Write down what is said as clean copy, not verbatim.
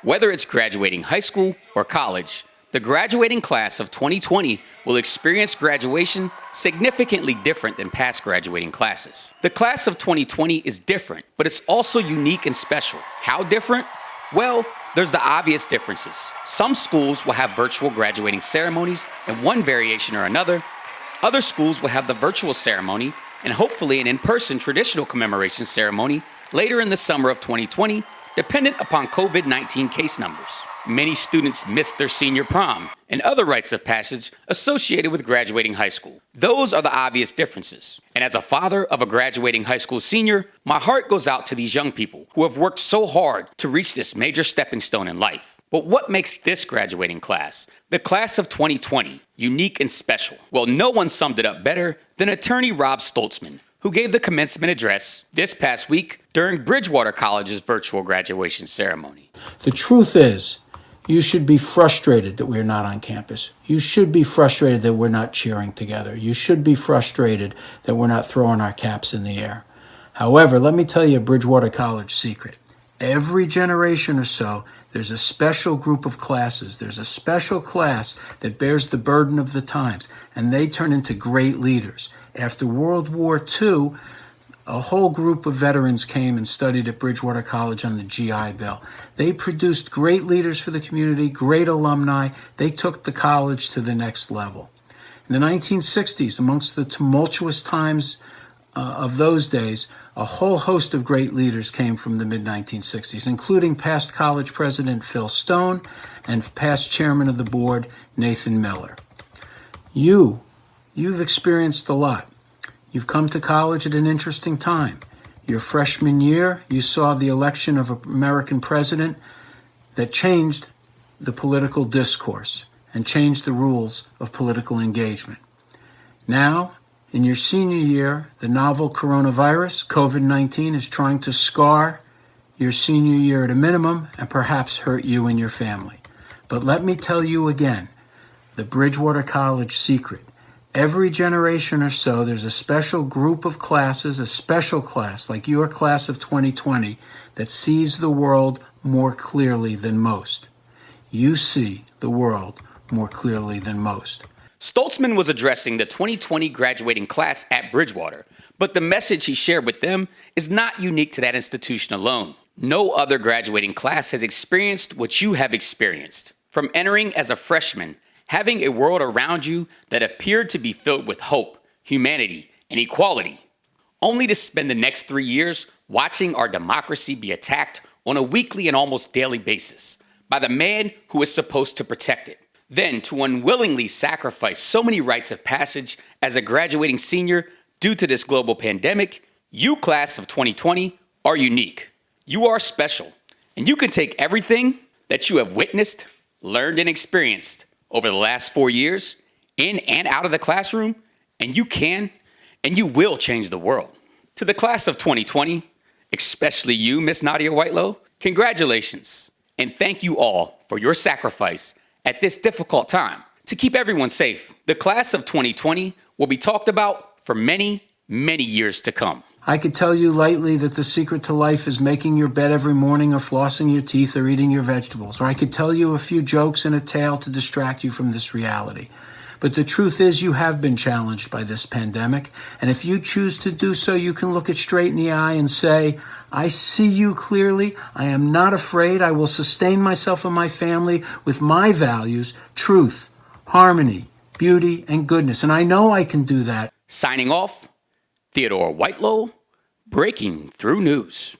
Whether it's graduating high school or college, the graduating class of 2020 will experience graduation significantly different than past graduating classes. The class of 2020 is different, but it's also unique and special. How different? Well, there's the obvious differences. Some schools will have virtual graduating ceremonies in one variation or another. Other schools will have the virtual ceremony and hopefully an in-person traditional commemoration ceremony later in the summer of 2020, dependent upon COVID-19 case numbers. Many students missed their senior prom and other rites of passage associated with graduating high school. Those are the obvious differences. And as a father of a graduating high school senior, my heart goes out to these young people who have worked so hard to reach this major stepping stone in life. But what makes this graduating class, the class of 2020, unique and special? Well, no one summed it up better than attorney Rob Stoltzman, who gave the commencement address this past week during Bridgewater College's virtual graduation ceremony. The truth is, you should be frustrated that we're not on campus. You should be frustrated that we're not cheering together. You should be frustrated that we're not throwing our caps in the air. However, let me tell you a Bridgewater College secret. Every generation or so, there's a special group of classes. There's a special class that bears the burden of the times, and they turn into great leaders. After World War II, a whole group of veterans came and studied at Bridgewater College on the GI Bill. They produced great leaders for the community, great alumni. They took the college to the next level. In the 1960s, amongst the tumultuous times of those days, a whole host of great leaders came from the mid-1960s, including past college president Phil Stone and past chairman of the board Nathan Miller. You've experienced a lot. You've come to college at an interesting time. Your freshman year, you saw the election of an American president that changed the political discourse and changed the rules of political engagement. Now, in your senior year, the novel coronavirus, COVID-19, is trying to scar your senior year at a minimum and perhaps hurt you and your family. But let me tell you again, the Bridgewater College secret. Every generation or so, there's a special group of classes, a special class like your class of 2020 that sees the world more clearly than most. You see the world more clearly than most. Stoltzman was addressing the 2020 graduating class at Bridgewater, but the message he shared with them is not unique to that institution alone. No other graduating class has experienced what you have experienced. From entering as a freshman, having a world around you that appeared to be filled with hope, humanity, and equality, only to spend the next 3 years watching our democracy be attacked on a weekly and almost daily basis by the man who is supposed to protect it. Then to unwillingly sacrifice so many rites of passage as a graduating senior due to this global pandemic, you class of 2020 are unique. You are special, and you can take everything that you have witnessed, learned, and experienced over the last 4 years, in and out of the classroom, and you can and you will change the world. To the class of 2020, especially you, Miss Nadia Whitelow, congratulations, and thank you all for your sacrifice at this difficult time to keep everyone safe. The class of 2020 will be talked about for many, many years to come. I could tell you lightly that the secret to life is making your bed every morning or flossing your teeth or eating your vegetables. Or I could tell you a few jokes and a tale to distract you from this reality. But the truth is you have been challenged by this pandemic. And if you choose to do so, you can look it straight in the eye and say, I see you clearly. I am not afraid. I will sustain myself and my family with my values, truth, harmony, beauty, and goodness. And I know I can do that. Signing off, Theodore Whitelow, Breaking Through News.